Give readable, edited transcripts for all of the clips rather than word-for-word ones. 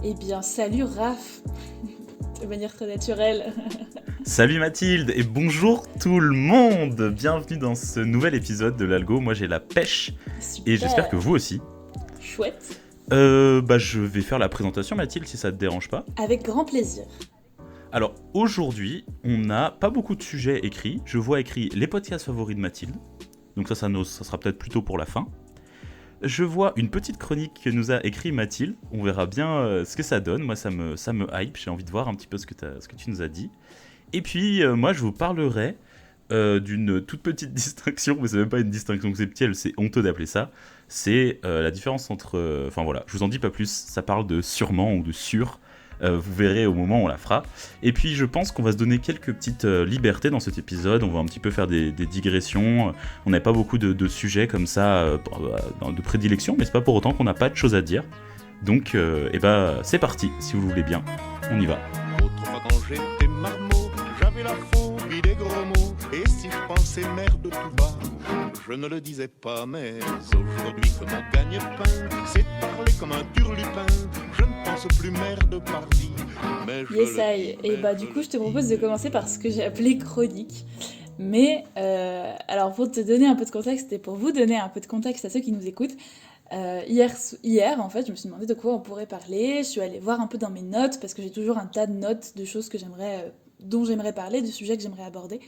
Eh bien, salut Raph, de manière très naturelle. Salut Mathilde et bonjour tout le monde. Bienvenue dans ce nouvel épisode de l'Algo. Moi j'ai la pêche et j'espère que Super, vous aussi. chouette, Je vais faire la présentation Mathilde si ça te dérange pas. avec grand plaisir. Alors aujourd'hui on n'a pas beaucoup de sujets écrits. Je vois écrit les podcasts favoris de Mathilde. Donc ça sera peut-être plutôt pour la fin. Je vois une petite chronique que nous a écrit Mathilde. On verra bien ce que ça donne. Moi ça me hype. J'ai envie de voir un petit peu ce que tu nous as dit. Et puis moi je vous parlerai d'une toute petite distinction, mais c'est même pas une distinction conceptuelle, c'est honteux d'appeler ça. C'est la différence entre. Enfin voilà, je vous en dis pas plus, ça parle de sûrement ou de sûr. Vous verrez au moment où on la fera. Et puis je pense qu'on va se donner quelques petites libertés dans cet épisode. On va un petit peu faire des digressions. On n'a pas beaucoup de sujets comme ça de prédilection, mais c'est pas pour autant qu'on n'a pas de choses à dire. Donc, c'est parti, si vous le voulez bien. On y va. Autrefois quand j'étais marmot, j'avais la phobie des gros mots. Et si je pensais merde tout bas, je ne le disais pas. Mais aujourd'hui que mon gagne-pain, c'est de parler comme un turlupin. Je ne pense plus merde par vie, mais je Yes, le I. dis, Et mais bah je du coup, le je te dis, propose de mais je commencer le par ce que dis. j'ai appelé chronique. Mais, alors pour te donner un peu de contexte et pour vous donner un peu de contexte à ceux qui nous écoutent, hier, en fait, je me suis demandé de quoi on pourrait parler. Je suis allée voir un peu dans mes notes parce que j'ai toujours un tas de notes de choses que dont j'aimerais parler, de sujets que j'aimerais aborder.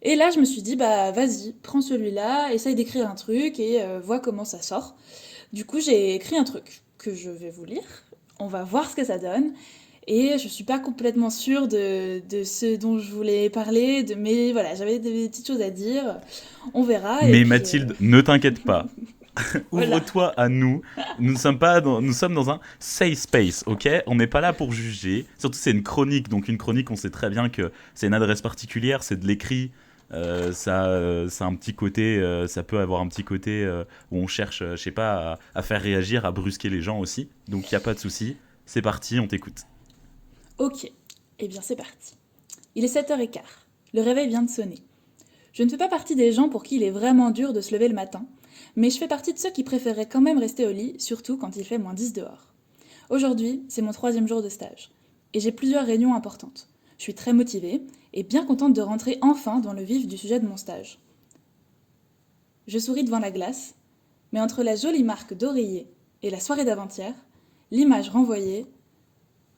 Et là, je me suis dit, bah vas-y, prends celui-là, essaye d'écrire un truc et vois comment ça sort. Du coup, j'ai écrit un truc que je vais vous lire. On va voir ce que ça donne. Et je suis pas complètement sûre de ce dont je voulais parler, mais voilà, j'avais des petites choses à dire. On verra. Et Mais puis Mathilde, ne t'inquiète pas. voilà. Ouvre-toi à nous. Nous sommes dans un safe space, ok. On n'est pas là pour juger. Surtout, c'est une chronique. Donc, une chronique, on sait très bien que c'est une adresse particulière, c'est de l'écrit. Ça a un petit côté, ça peut avoir un petit côté où on cherche, je sais pas, à faire réagir, à brusquer les gens aussi. Donc, il n'y a pas de souci. C'est parti, on t'écoute. Ok. Eh bien, c'est parti. Il est 7h15. Le réveil vient de sonner. Je ne fais pas partie des gens pour qui il est vraiment dur de se lever le matin, mais je fais partie de ceux qui préféreraient quand même rester au lit, surtout quand il fait -10 dehors. Aujourd'hui, c'est mon troisième jour de stage, et j'ai plusieurs réunions importantes. Je suis très motivée, et bien contente de rentrer enfin dans le vif du sujet de mon stage. Je souris devant la glace, mais entre la jolie marque d'oreiller et la soirée d'avant-hier, l'image renvoyée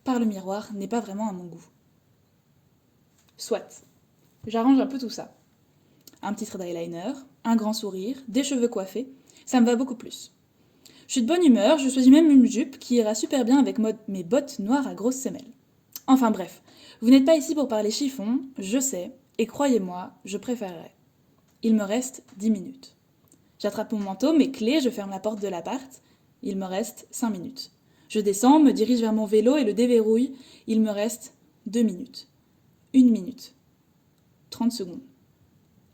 par le miroir n'est pas vraiment à mon goût. Soit, j'arrange un peu tout ça. Un petit trait d'eyeliner, un grand sourire, des cheveux coiffés, ça me va beaucoup plus. Je suis de bonne humeur, je choisis même une jupe qui ira super bien avec mes bottes noires à grosses semelles. Enfin bref, vous n'êtes pas ici pour parler chiffon, je sais, et croyez-moi, je préférerais. Il me reste 10 minutes. J'attrape mon manteau, mes clés, je ferme la porte de l'appart. Il me reste 5 minutes. Je descends, me dirige vers mon vélo et le déverrouille. Il me reste 2 minutes. 1 minute. 30 secondes.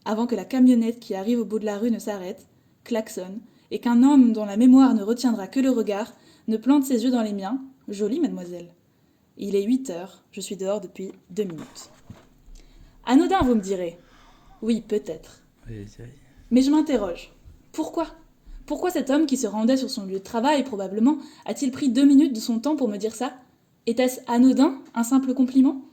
Avant que la camionnette qui arrive au bout de la rue ne s'arrête, klaxonne, et qu'un homme dont la mémoire ne retiendra que le regard ne plante ses yeux dans les miens. Jolie mademoiselle. Il est 8 heures, je suis dehors depuis 2 minutes. Anodin, vous me direz. Oui, peut-être. Mais je m'interroge. Pourquoi? Pourquoi cet homme qui se rendait sur son lieu de travail, probablement, a-t-il pris 2 minutes de son temps pour me dire ça? Était-ce anodin, un simple compliment?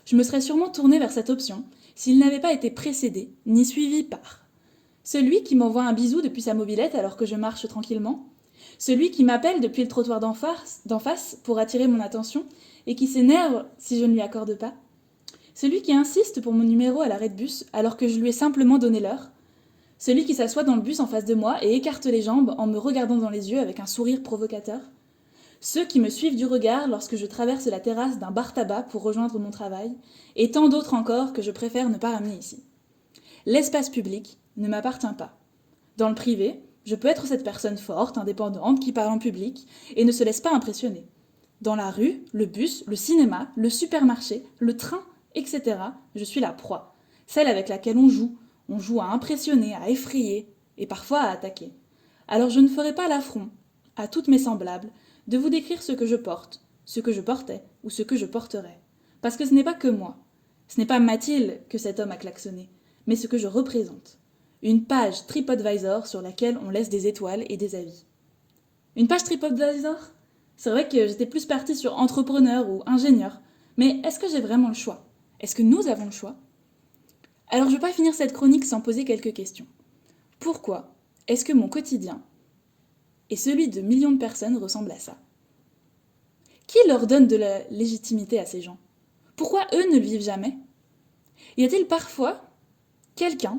Je me serais sûrement tournée vers cette option s'il n'avait pas été précédé, ni suivi par celui qui m'envoie un bisou depuis sa mobilette alors que je marche tranquillement, celui qui m'appelle depuis le trottoir d'en face pour attirer mon attention et qui s'énerve si je ne lui accorde pas, celui qui insiste pour mon numéro à l'arrêt de bus alors que je lui ai simplement donné l'heure, celui qui s'assoit dans le bus en face de moi et écarte les jambes en me regardant dans les yeux avec un sourire provocateur, ceux qui me suivent du regard lorsque je traverse la terrasse d'un bar-tabac pour rejoindre mon travail, et tant d'autres encore que je préfère ne pas ramener ici. L'espace public ne m'appartient pas. Dans le privé, je peux être cette personne forte, indépendante, qui parle en public et ne se laisse pas impressionner. Dans la rue, le bus, le cinéma, le supermarché, le train, etc., je suis la proie. Celle avec laquelle on joue. On joue à impressionner, à effrayer, et parfois à attaquer. Alors je ne ferai pas l'affront, à toutes mes semblables, de vous décrire ce que je porte, ce que je portais, ou ce que je porterai. Parce que ce n'est pas que moi. Ce n'est pas Mathilde que cet homme a klaxonné, mais ce que je représente. Une page TripAdvisor sur laquelle on laisse des étoiles et des avis. Une page TripAdvisor? C'est vrai que j'étais plus partie sur entrepreneur ou ingénieur. Mais est-ce que j'ai vraiment le choix? Est-ce que nous avons le choix? Alors je vais pas finir cette chronique sans poser quelques questions. Pourquoi est-ce que mon quotidien et celui de millions de personnes ressemblent à ça? Qui leur donne de la légitimité à ces gens? Pourquoi eux ne le vivent jamais? Y a-t-il parfois quelqu'un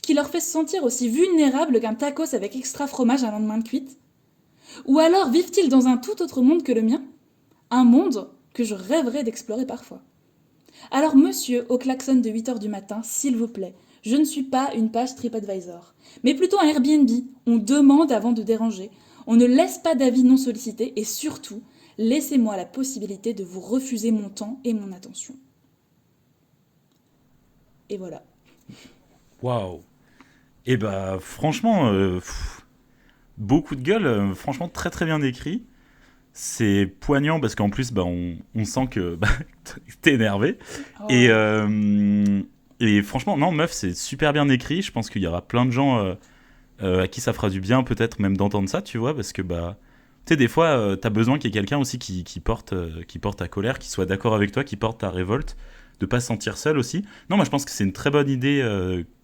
qui leur fait se sentir aussi vulnérables qu'un tacos avec extra fromage un lendemain de cuite? Ou alors vivent-ils dans un tout autre monde que le mien? Un monde que je rêverais d'explorer parfois. Alors monsieur, au klaxon de 8h du matin, s'il vous plaît, je ne suis pas une page TripAdvisor, mais plutôt un Airbnb. On demande avant de déranger, on ne laisse pas d'avis non sollicités et surtout, laissez-moi la possibilité de vous refuser mon temps et mon attention. Et voilà. Waouh. Et bah franchement, beaucoup de gueule, franchement très très bien écrit. C'est poignant parce qu'en plus bah, on sent que bah, t'es énervé. Oh. Et franchement, non meuf, c'est super bien écrit. Je pense qu'il y aura plein de gens à qui ça fera du bien peut-être même d'entendre ça, tu vois, parce que bah... Tu sais, des fois, t'as besoin qu'il y ait quelqu'un aussi qui porte ta colère, qui soit d'accord avec toi, qui porte ta révolte, de pas se sentir seul aussi. Non, moi je pense que c'est une très bonne idée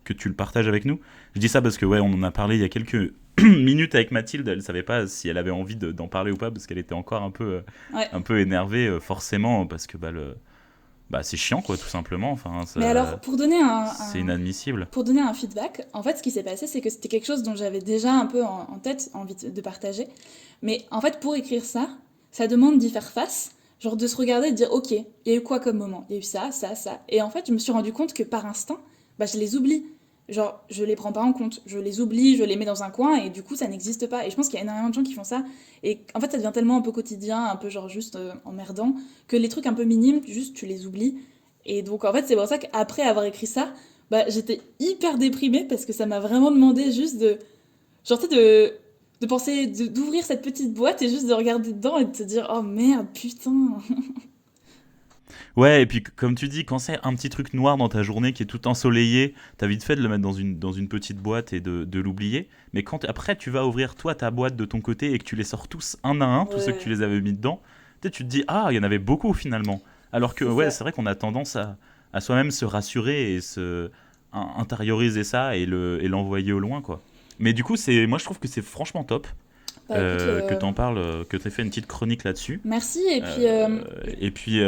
que tu le partages avec nous. Je dis ça parce que ouais, on en a parlé il y a quelques minutes avec Mathilde. Elle savait pas si elle avait envie d'en parler ou pas parce qu'elle était encore un peu énervée forcément parce que c'est chiant quoi, tout simplement. Enfin, ça, Mais alors, c'est inadmissible. Pour donner un feedback, en fait, ce qui s'est passé, c'est que c'était quelque chose dont j'avais déjà un peu en tête, envie de partager. Mais en fait, pour écrire ça, ça demande d'y faire face, genre de se regarder et de dire, ok, il y a eu quoi comme moment? Il y a eu ça, ça, ça. Et en fait, je me suis rendu compte que par instinct, je les oublie. Genre, je les prends pas en compte. Je les oublie, je les mets dans un coin et du coup, ça n'existe pas. Et je pense qu'il y a énormément de gens qui font ça. Et en fait, ça devient tellement un peu quotidien, un peu genre juste emmerdant, que les trucs un peu minimes, juste tu les oublies. Et donc, en fait, c'est pour ça qu'après avoir écrit ça, j'étais hyper déprimée parce que ça m'a vraiment demandé juste de. Genre, tu sais, de penser, d'ouvrir cette petite boîte et juste de regarder dedans et de te dire, oh merde, putain. Ouais, et puis comme tu dis, quand c'est un petit truc noir dans ta journée qui est tout ensoleillé, t'as vite fait de le mettre dans une petite boîte et de l'oublier. Mais quand après tu vas ouvrir toi ta boîte de ton côté et que tu les sors tous un à un, tous ceux que tu les avais mis dedans, tu te dis, ah, il y en avait beaucoup finalement. Alors que c'est vrai qu'on a tendance à soi-même se rassurer et intérioriser ça et l'envoyer au loin, quoi. Mais du coup, moi je trouve que c'est franchement top. Que t'en parles, que t'aies fait une petite chronique là-dessus. Merci, et puis...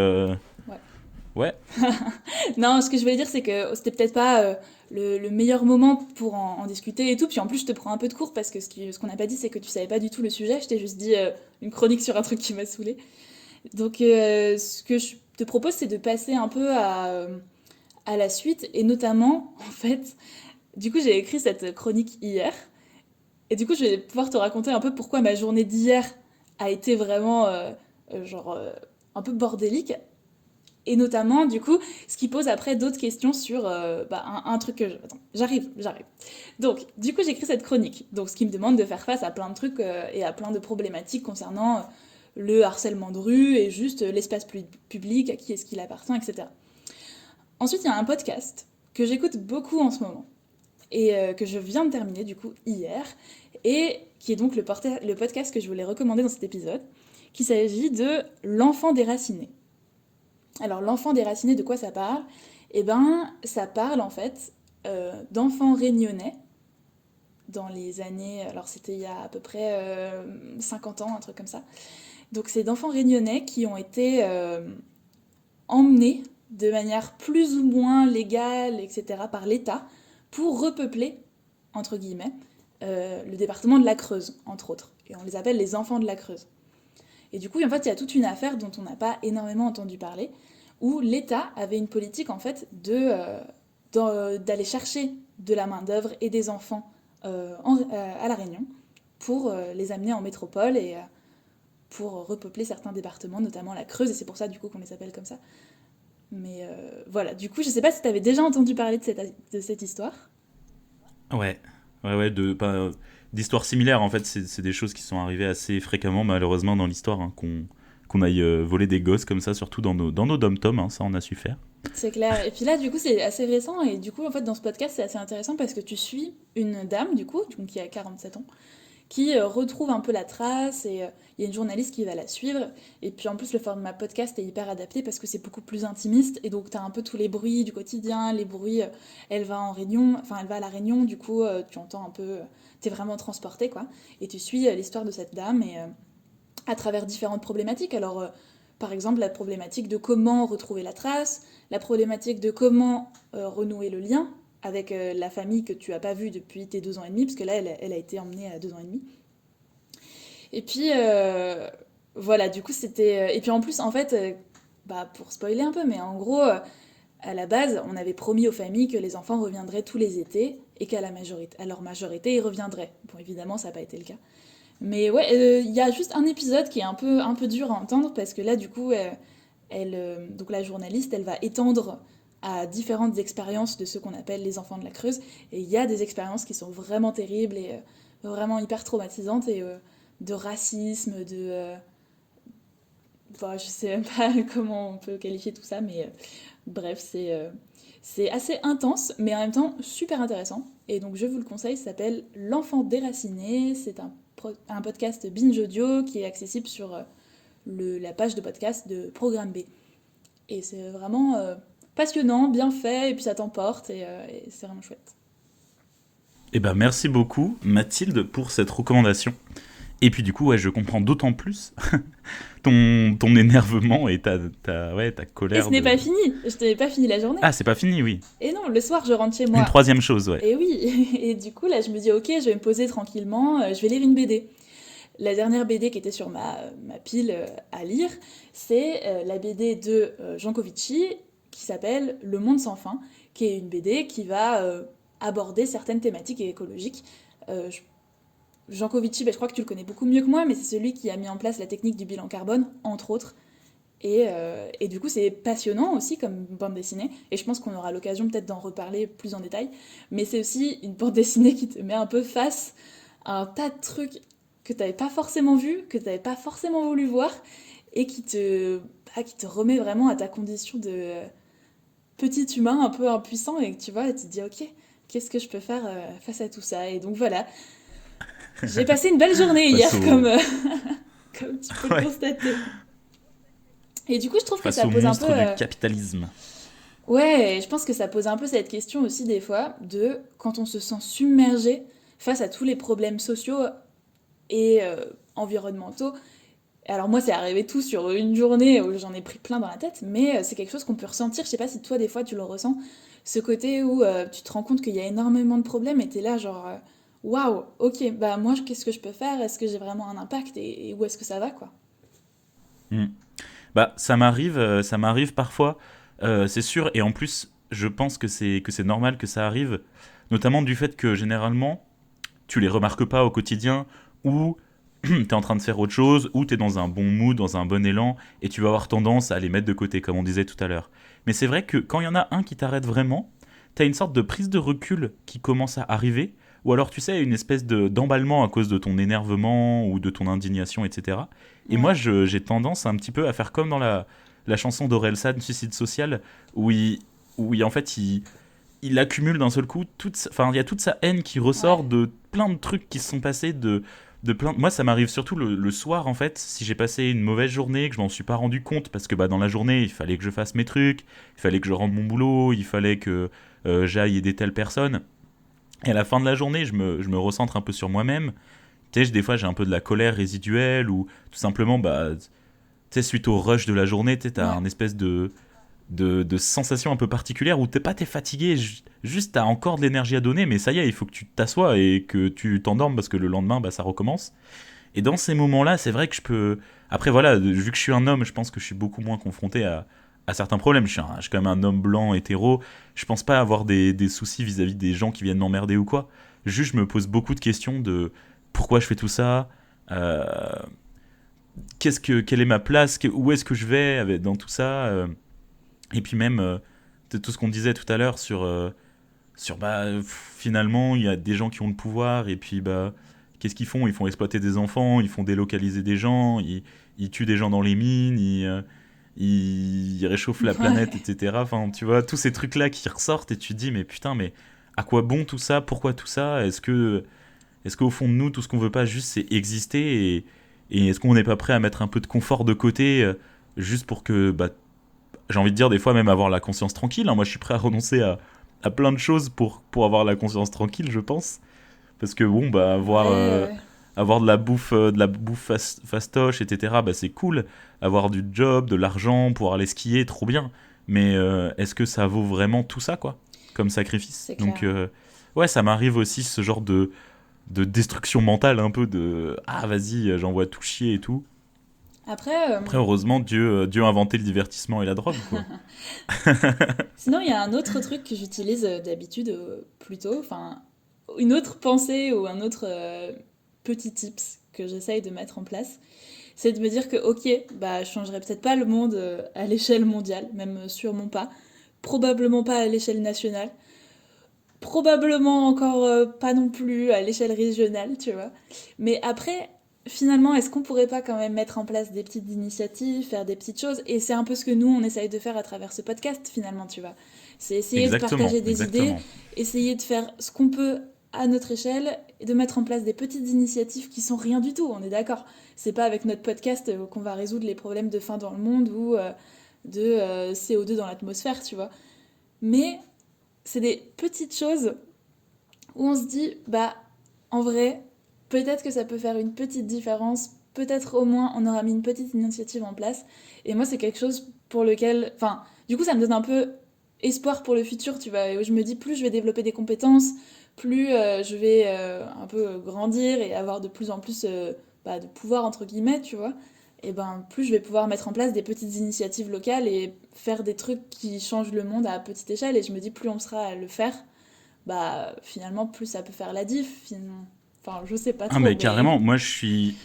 Ouais. Non, ce que je voulais dire, c'est que c'était peut-être pas le meilleur moment pour en discuter et tout. Puis en plus, je te prends un peu de cours parce que ce qu'on n'a pas dit, c'est que tu savais pas du tout le sujet. Je t'ai juste dit une chronique sur un truc qui m'a saoulée. Donc, ce que je te propose, c'est de passer un peu à la suite. Et notamment, en fait, du coup, j'ai écrit cette chronique hier. Et du coup, je vais pouvoir te raconter un peu pourquoi ma journée d'hier a été vraiment un peu bordélique. Et notamment, du coup, ce qui pose après d'autres questions sur un truc que... Attends, j'arrive. Donc, du coup, j'écris cette chronique. Donc, ce qui me demande de faire face à plein de trucs et à plein de problématiques concernant le harcèlement de rue et juste l'espace public, à qui est-ce qu'il appartient, etc. Ensuite, il y a un podcast que j'écoute beaucoup en ce moment et que je viens de terminer, du coup, hier, et qui est donc le podcast que je voulais recommander dans cet épisode, qui s'agit de L'Enfant déraciné. Alors, l'enfant déraciné, de quoi ça parle? Eh ben, ça parle en fait d'enfants réunionnais dans les années... Alors, c'était il y a à peu près 50 ans, un truc comme ça. Donc, c'est d'enfants réunionnais qui ont été emmenés de manière plus ou moins légale, etc., par l'État, pour repeupler, entre guillemets, le département de la Creuse, entre autres. Et on les appelle les enfants de la Creuse. Et du coup, en fait, il y a toute une affaire dont on n'a pas énormément entendu parler, où l'État avait une politique, en fait, d'aller chercher de la main-d'œuvre et des enfants à La Réunion pour les amener en métropole et pour repeupler certains départements, notamment la Creuse, et c'est pour ça, du coup, qu'on les appelle comme ça. Mais voilà, du coup, je sais pas si tu avais déjà entendu parler de cette histoire. Ouais, d'histoires similaires, en fait, c'est des choses qui sont arrivées assez fréquemment, malheureusement, dans l'histoire, hein, qu'on aille voler des gosses comme ça, surtout dans nos dom-toms, hein, ça on a su faire. C'est clair, et puis là, du coup, c'est assez récent, et du coup, en fait, dans ce podcast, c'est assez intéressant parce que tu suis une dame, du coup qui a 47 ans, qui retrouve un peu la trace et il y a une journaliste qui va la suivre. Et puis en plus, le format podcast est hyper adapté parce que c'est beaucoup plus intimiste et donc tu as un peu tous les bruits du quotidien, les bruits. Elle va en réunion, enfin elle va à la réunion, du coup tu entends un peu, t'es vraiment transporté quoi. Et tu suis l'histoire de cette dame et à travers différentes problématiques. Alors par exemple, la problématique de comment retrouver la trace, la problématique de comment renouer le lien avec la famille que tu as pas vue depuis tes 2 ans et demi, parce que là, elle a été emmenée à 2 ans et demi. Et puis, voilà, du coup, c'était... Et puis en plus, en fait, bah, pour spoiler un peu, mais en gros, à la base, on avait promis aux familles que les enfants reviendraient tous les étés et qu'à à leur majorité, ils reviendraient. Bon, évidemment, ça n'a pas été le cas. Mais ouais, il y a juste un épisode qui est un peu dur à entendre parce que là, du coup, donc la journaliste, elle va étendre à différentes expériences de ce qu'on appelle les enfants de la Creuse. Et il y a des expériences qui sont vraiment terribles et vraiment hyper traumatisantes et de racisme, enfin, je sais même pas comment on peut qualifier tout ça, mais bref, c'est assez intense, mais en même temps super intéressant. Et donc je vous le conseille, ça s'appelle L'enfant déraciné. C'est un podcast binge audio qui est accessible sur la page de podcast de Programme B. Et c'est vraiment passionnant, bien fait, et puis ça t'emporte, et c'est vraiment chouette. Eh ben, merci beaucoup, Mathilde, pour cette recommandation. Et puis du coup, ouais, je comprends d'autant plus ton énervement et ta Et colère ce n'est pas fini, je n'ai pas fini la journée. Ah, c'est pas fini, oui. Et non, le soir, je rentre chez Une moi. troisième chose, ouais. Et oui, et du coup, là, je me dis, ok, je vais me poser tranquillement, je vais lire une BD. La dernière BD qui était sur ma pile à lire, c'est la BD de Jancovici qui s'appelle Le Monde sans fin, qui est une BD qui va aborder certaines thématiques écologiques. Euh, je- Jancovici, je crois que tu le connais beaucoup mieux que moi, mais c'est celui qui a mis en place la technique du bilan carbone, entre autres. Et du coup, c'est passionnant aussi comme bande dessinée, et je pense qu'on aura l'occasion peut-être d'en reparler plus en détail, mais c'est aussi une bande dessinée qui te met un peu face à un tas de trucs que tu n'avais pas forcément vu, que tu n'avais pas forcément voulu voir, et qui te remet vraiment à ta condition de petit humain un peu impuissant, et que tu vois, et tu te dis, ok, qu'est-ce que je peux faire face à tout ça? Et donc voilà, j'ai passé une belle journée hier, Face au, comme tu peux le ouais, constater. Et du coup, je trouve que face ça au pose un peu... monstre du capitalisme. Ouais, je pense que ça pose un peu cette question aussi des fois de quand on se sent submergé face à tous les problèmes sociaux et environnementaux. Alors moi, c'est arrivé tout sur une journée où j'en ai pris plein dans la tête, mais c'est quelque chose qu'on peut ressentir. Je sais pas si toi, des fois, tu le ressens, ce côté où tu te rends compte qu'il y a énormément de problèmes et t'es là genre, waouh, ok, bah moi, qu'est-ce que je peux faire? Est-ce que j'ai vraiment un impact et où est-ce que ça va, quoi? Hmm. Bah, ça m'arrive parfois, c'est sûr, et en plus, je pense que c'est normal que ça arrive, notamment du fait que généralement, tu les remarques pas au quotidien, ou t'es en train de faire autre chose, ou t'es dans un bon mood, dans un bon élan, et tu vas avoir tendance à les mettre de côté, comme on disait tout à l'heure. Mais c'est vrai que quand il y en a un qui t'arrête vraiment, t'as une sorte de prise de recul qui commence à arriver, ou alors tu sais, une espèce d'emballement à cause de ton énervement ou de ton indignation, etc. Et moi, Ouais, j'ai tendance un petit peu à faire comme dans la chanson d'Orelsan, Suicide Social, où en fait, il accumule d'un seul coup enfin il y a toute sa haine qui ressort ouais, de plein de trucs qui se sont passés moi ça m'arrive surtout le soir en fait, si j'ai passé une mauvaise journée, que je m'en suis pas rendu compte parce que bah dans la journée il fallait que je fasse mes trucs, il fallait que je rende mon boulot, il fallait que j'aille aider telle personne, et à la fin de la journée je me recentre un peu sur moi-même. Tu sais, des fois j'ai un peu de la colère résiduelle, ou tout simplement bah tu sais, suite au rush de la journée, tu sais, t'as ouais. un espèce de sensations un peu particulières où t'es fatigué, juste t'as encore de l'énergie à donner, mais ça y est, il faut que tu t'assoies et que tu t'endormes parce que le lendemain, bah, ça recommence. Et dans ces moments-là, c'est vrai que je peux. Après, voilà, vu que je suis un homme, je pense que je suis beaucoup moins confronté à certains problèmes. Je suis quand même un homme blanc, hétéro. Je pense pas avoir des soucis vis-à-vis des gens qui viennent m'emmerder ou quoi. Juste, je me pose beaucoup de questions de pourquoi je fais tout ça, euh, quelle est ma place, où est-ce que je vais dans tout ça. Et puis même, tout ce qu'on disait tout à l'heure sur bah, finalement, il y a des gens qui ont le pouvoir, et puis bah, qu'est-ce qu'ils font? Ils font exploiter des enfants, ils font délocaliser des gens, ils tuent des gens dans les mines, ils réchauffent la planète, Ouais. etc. Enfin, tu vois, tous ces trucs-là qui ressortent, et tu te dis, mais putain, mais à quoi bon tout ça? Pourquoi tout ça? Est-ce qu'au fond de nous, tout ce qu'on veut pas juste, c'est exister et est-ce qu'on n'est pas prêt à mettre un peu de confort de côté juste pour que, bah, j'ai envie de dire des fois même avoir la conscience tranquille, hein. Moi, je suis prêt à renoncer à plein de choses pour avoir la conscience tranquille, je pense. Parce que bon, bah, Ouais, ouais. avoir de la bouffe fastoche, etc., bah, c'est cool. Avoir du job, de l'argent, pouvoir aller skier, trop bien. Mais est-ce que ça vaut vraiment tout ça, quoi, comme sacrifice? C'est Donc, clair. ouais, ça m'arrive aussi ce genre de destruction mentale, un peu de ah, vas-y, j'envoie tout chier et tout. Après, Après, heureusement, Dieu a inventé le divertissement et la drogue, quoi. sinon, il y a un autre truc que j'utilise d'habitude plutôt, enfin, une autre pensée ou un autre petit tips que j'essaye de mettre en place, c'est de me dire que, ok, bah, je changerai peut-être pas le monde à l'échelle mondiale, même sûrement pas, probablement pas à l'échelle nationale, probablement encore pas non plus à l'échelle régionale, tu vois. Mais après, finalement, est-ce qu'on pourrait pas quand même mettre en place des petites initiatives, faire des petites choses? Et c'est un peu ce que nous, on essaye de faire à travers ce podcast, finalement, tu vois. C'est essayer de Exactement, partager des idées, exactement. essayer de faire ce qu'on peut à notre échelle et de mettre en place des petites initiatives qui sont rien du tout, on est d'accord. C'est pas avec notre podcast qu'on va résoudre les problèmes de faim dans le monde ou de CO2 dans l'atmosphère, tu vois. Mais c'est des petites choses où on se dit, bah, en vrai, peut-être que ça peut faire une petite différence, peut-être au moins on aura mis une petite initiative en place. Et moi, c'est quelque chose pour lequel, enfin, du coup, ça me donne un peu espoir pour le futur, tu vois. Et je me dis, plus je vais développer des compétences, plus je vais un peu grandir et avoir de plus en plus bah, de pouvoir, entre guillemets, tu vois. Et ben, plus je vais pouvoir mettre en place des petites initiatives locales et faire des trucs qui changent le monde à petite échelle. Et je me dis, plus on sera à le faire, bah finalement plus ça peut faire la diff finalement. Enfin, je sais pas Ah, trop, mais mais carrément, moi, je suis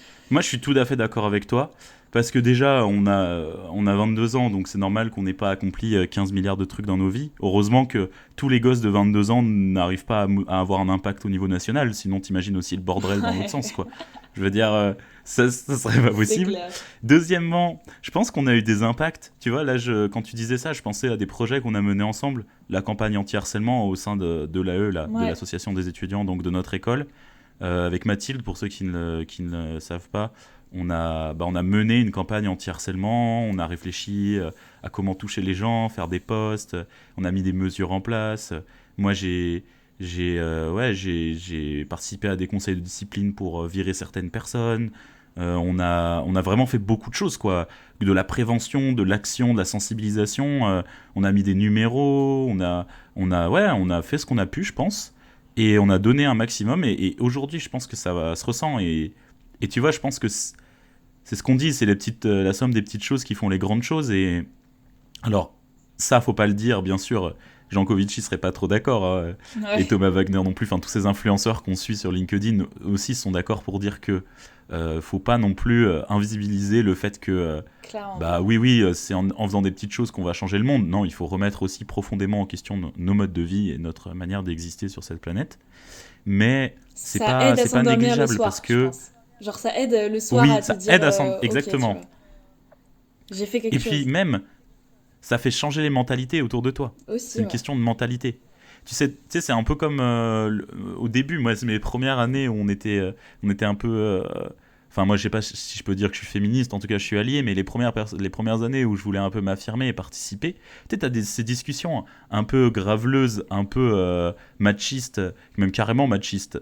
tout à fait d'accord avec toi. Parce que déjà, on a 22 ans, donc c'est normal qu'on n'ait pas accompli 15 milliards de trucs dans nos vies. Heureusement que tous les gosses de 22 ans n'arrivent pas à avoir un impact au niveau national, sinon t'imagines aussi le bordel dans l'autre sens, ouais, quoi. Je veux dire, ça serait pas c'est possible. clair. Deuxièmement, je pense qu'on a eu des impacts. Tu vois, là, quand tu disais ça, je pensais à des projets qu'on a menés ensemble. La campagne anti-harcèlement au sein de l'AE, là, de Ouais, l'association des étudiants, donc de notre école. Avec Mathilde, pour ceux qui ne le savent pas, on a mené une campagne anti-harcèlement, on a réfléchi à comment toucher les gens, faire des posts, on a mis des mesures en place. Moi, j'ai participé à des conseils de discipline pour virer certaines personnes. On a vraiment fait beaucoup de choses, quoi. De la prévention, de l'action, de la sensibilisation. On a mis des numéros, on a fait ce qu'on a pu, je pense. Et on a donné un maximum. Et aujourd'hui, je pense que se ressent. Et tu vois, je pense que c'est ce qu'on dit, c'est la somme des petites choses qui font les grandes choses. Et alors, ça, faut pas le dire, bien sûr. Jean Covici serait pas trop d'accord, hein, et ouais, Thomas Wagner non plus. Enfin, tous ces influenceurs qu'on suit sur LinkedIn aussi sont d'accord pour dire que faut pas non plus invisibiliser le fait que clairement bah pas. oui, oui, c'est en faisant des petites choses qu'on va changer le monde. Non, il faut remettre aussi profondément en question nos modes de vie et notre manière d'exister sur cette planète. Mais Ça aide à c'est pas s'endormir le négligeable parce soir, je que pense. Genre ça aide le soir oui, à te ça dire aide à s'en ok, tu exactement. vois, j'ai fait Et quelque puis chose. même, ça fait changer les mentalités autour de toi. C'est Aussi, une ouais. question de mentalité. Tu sais c'est un peu comme au début, moi, c'est mes premières années où on était un peu. Enfin, moi, je sais pas si je peux dire que je suis féministe, en tout cas, je suis allié, mais les premières années où je voulais un peu m'affirmer et participer, tu sais, ces discussions un peu graveleuses, un peu machistes, même carrément machistes,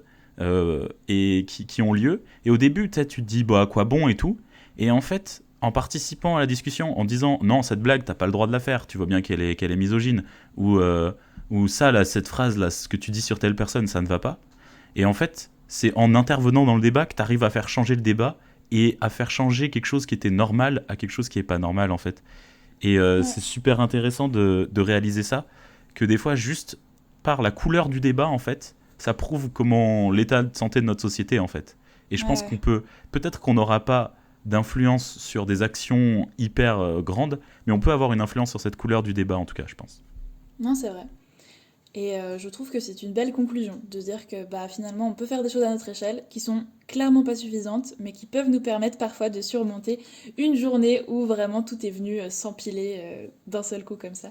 et qui ont lieu. Et au début, tu te dis, bah, à quoi bon et tout. Et en fait, en participant à la discussion, en disant, non, cette blague, t'as pas le droit de la faire, tu vois bien qu'elle est misogyne, ou, euh, ou ça, là, cette phrase, là, ce que tu dis sur telle personne, ça ne va pas. Et en fait, c'est en intervenant dans le débat que tu arrives à faire changer le débat et à faire changer quelque chose qui était normal à quelque chose qui n'est pas normal, en fait. Et Ouais, c'est super intéressant de réaliser ça, que des fois, juste par la couleur du débat, en fait, ça prouve comment l'état de santé de notre société, en fait. Et je ouais, pense ouais. peut-être qu'on n'aura pas d'influence sur des actions hyper grandes, mais on peut avoir une influence sur cette couleur du débat, en tout cas, je pense. Non, c'est vrai. Et je trouve que c'est une belle conclusion de se dire que bah, finalement on peut faire des choses à notre échelle qui sont clairement pas suffisantes mais qui peuvent nous permettre parfois de surmonter une journée où vraiment tout est venu s'empiler d'un seul coup comme ça.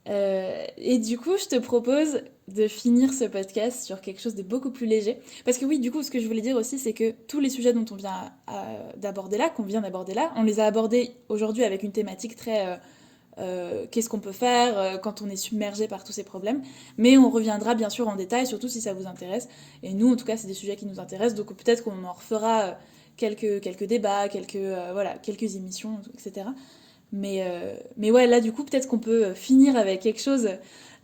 Et du coup, je te propose de finir ce podcast sur quelque chose de beaucoup plus léger. Parce que oui, du coup, ce que je voulais dire aussi, c'est que tous les sujets dont on vient d'aborder là, qu'on vient d'aborder là, on les a abordés aujourd'hui avec une thématique très qu'est-ce qu'on peut faire quand on est submergé par tous ces problèmes. Mais on reviendra bien sûr en détail, surtout si ça vous intéresse. Et nous, en tout cas, c'est des sujets qui nous intéressent, donc peut-être qu'on en refera quelques débats, quelques émissions, etc. Mais ouais, là, du coup, peut-être qu'on peut finir avec quelque chose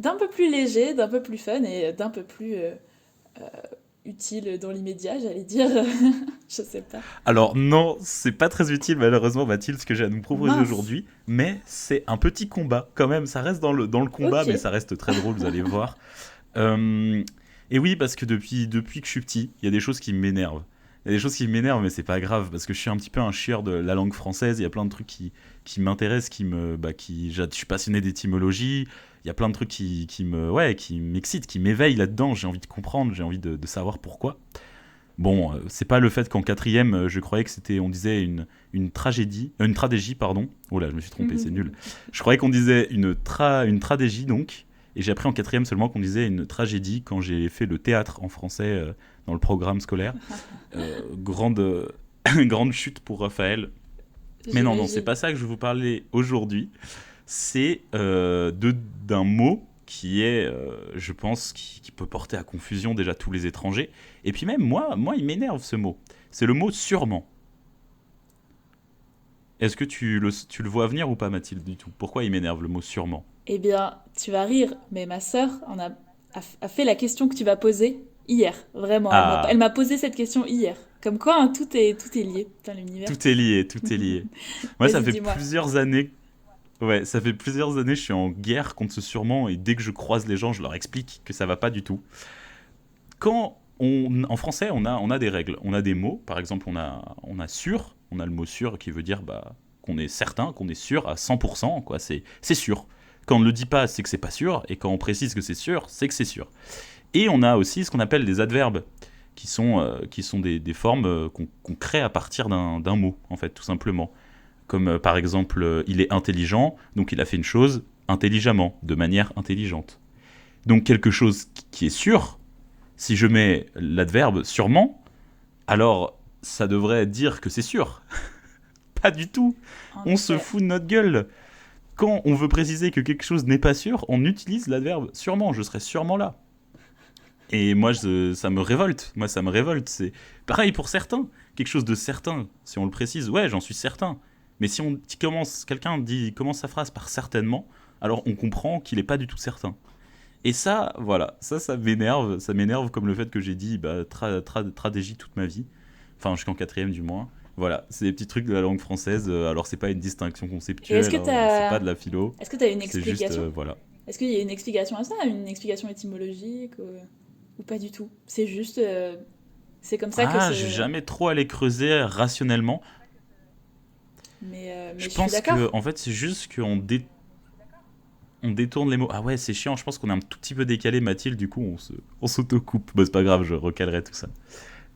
d'un peu plus léger, d'un peu plus fun et d'un peu plus utile dans l'immédiat, j'allais dire. Je sais pas. Alors non, c'est pas très utile malheureusement Mathilde ce que j'ai à nous proposer Mince. aujourd'hui, mais c'est un petit combat quand même, ça reste dans le combat, Ok. mais ça reste très drôle, vous allez voir. Euh, et oui, parce que depuis que je suis petit, il y a des choses qui m'énervent. Il y a des choses qui m'énervent, mais c'est pas grave, parce que je suis un petit peu un chieur de la langue française, il y a plein de trucs qui m'intéressent, je suis passionné d'étymologie, il y a plein de trucs qui m'excitent, qui m'éveillent là-dedans, j'ai envie de comprendre, j'ai envie de savoir pourquoi. Bon, c'est pas le fait qu'en quatrième, je croyais que c'était, on disait une tradégie, pardon. Oh là, je me suis trompé, c'est nul. Je croyais qu'on disait une tradégie, donc, et j'ai appris en quatrième seulement qu'on disait une tragédie quand j'ai fait le théâtre en français dans le programme scolaire. Grande, grande chute pour Raphaël. Mais non, c'est pas ça que je vais vous parler aujourd'hui. C'est d'un mot qui est, je pense, qui peut porter à confusion déjà tous les étrangers. Et puis même moi il m'énerve ce mot. C'est le mot sûrement. Est-ce que tu le vois venir ou pas, Mathilde, du tout? Pourquoi il m'énerve le mot sûrement? Eh bien, tu vas rire, mais ma sœur a fait la question que tu vas poser hier. Vraiment, elle Ah, m'a posé cette question hier. Comme quoi, hein, tout est lié dans l'univers. tout est lié, tout est lié. Moi, ça Vas-y, fait dis-moi. plusieurs années. Ouais, ça fait plusieurs années que je suis en guerre contre ce sûrement et dès que je croise les gens, je leur explique que ça va pas du tout. En français, on a des règles, on a des mots. Par exemple, on a sûr, on a le mot sûr qui veut dire qu'on est certain, qu'on est sûr à 100%, quoi. C'est sûr. Quand on ne le dit pas, c'est que c'est pas sûr, et quand on précise que c'est sûr, c'est que c'est sûr. Et on a aussi ce qu'on appelle des adverbes, qui sont des formes qu'on crée à partir d'un mot, en fait, tout simplement. Comme par exemple, il est intelligent, donc il a fait une chose intelligemment, de manière intelligente. Donc quelque chose qui est sûr, si je mets l'adverbe sûrement, alors ça devrait dire que c'est sûr. Pas du tout. En On se effet. fout de notre gueule. Quand on veut préciser que quelque chose n'est pas sûr, on utilise l'adverbe sûrement. Je serai sûrement là. Et moi, ça me révolte. Moi, ça me révolte. C'est pareil pour certains. Quelque chose de certain, si on le précise, ouais, j'en suis certain. Mais si quelqu'un commence sa phrase par certainement, alors on comprend qu'il n'est pas du tout certain. Et ça, voilà, ça m'énerve. Ça m'énerve comme le fait que j'ai dit tradégie toute ma vie. Enfin, jusqu'en quatrième du moins. Voilà, c'est des petits trucs de la langue française. Alors, c'est pas une distinction Et est-ce conceptuelle, que hein, c'est t'as, pas de la philo. est-ce que t'as une C'est juste, explication? voilà. Est-ce qu'il y a une explication à ça, une explication étymologique ou pas du tout? C'est juste, c'est comme ça que Ah, j'ai c'est. jamais trop allé creuser rationnellement. Mais Je je suis pense d'accord. que, en fait, c'est juste on détourne les mots. Ah ouais, c'est chiant. Je pense qu'on est un tout petit peu décalé, Mathilde. Du coup, on s'autocoupe. Bah, c'est pas grave, je recalerai tout ça.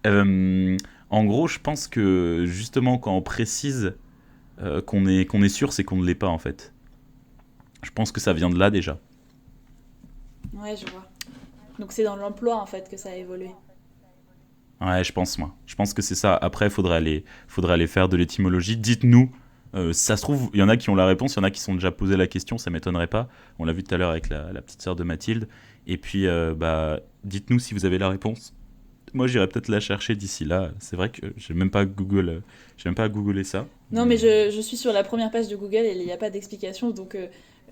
Euh, En gros, je pense que justement, quand on précise qu'on est sûr, c'est qu'on ne l'est pas, en fait. Je pense que ça vient de là déjà. Ouais, je vois. Donc c'est dans l'emploi en fait que ça a évolué. Ouais, je pense, moi. Je pense que c'est ça. Après, faudrait aller faire de l'étymologie. Dites-nous. Si ça se trouve, il y en a qui ont la réponse, il y en a qui sont déjà posé la question, ça m'étonnerait pas. On l'a vu tout à l'heure avec la petite sœur de Mathilde. Et puis, dites-nous si vous avez la réponse. Moi, j'irai peut-être la chercher d'ici là. C'est vrai que j'ai même pas googlé ça. Non, mais Mais je suis sur la première page de Google et il n'y a pas d'explication, donc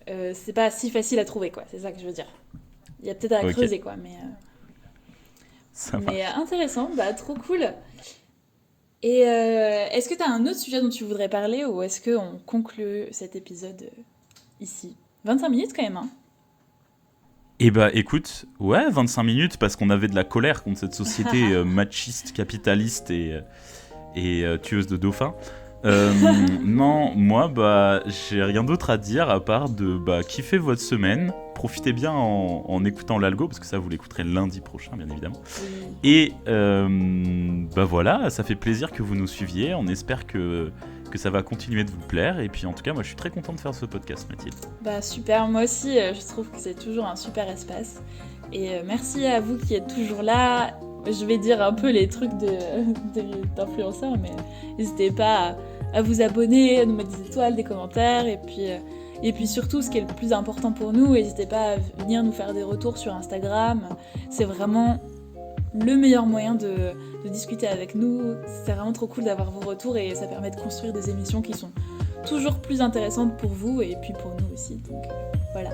c'est pas si facile à trouver, quoi. C'est ça que je veux dire. Il y a peut-être à ok, creuser, quoi. ça Mais marche. intéressant, bah trop cool. Et est-ce que tu as un autre sujet dont tu voudrais parler ou est-ce qu'on conclut cet épisode ici? 25 minutes quand même, hein? Et écoute, ouais, 25 minutes parce qu'on avait de la colère contre cette société machiste, capitaliste et tueuse de dauphins. Non, moi, j'ai rien d'autre à dire à part de kiffer votre semaine. Profitez bien en écoutant l'algo, parce que ça, vous l'écouterez lundi prochain, bien évidemment. Oui. Et voilà, ça fait plaisir que vous nous suiviez. On espère que que ça va continuer de vous plaire. Et puis en tout cas, moi je suis très content de faire ce podcast, Mathilde. Bah super, moi aussi je trouve que c'est toujours un super espace. Et merci à vous qui êtes toujours là. Je vais dire un peu les trucs d'influenceurs, mais n'hésitez pas à vous abonner, à nous mettre des étoiles, des commentaires, et puis surtout, ce qui est le plus important pour nous, n'hésitez pas à venir nous faire des retours sur Instagram. C'est vraiment le meilleur moyen de discuter avec nous. C'est vraiment trop cool d'avoir vos retours et ça permet de construire des émissions qui sont toujours plus intéressantes pour vous et puis pour nous aussi. Donc voilà.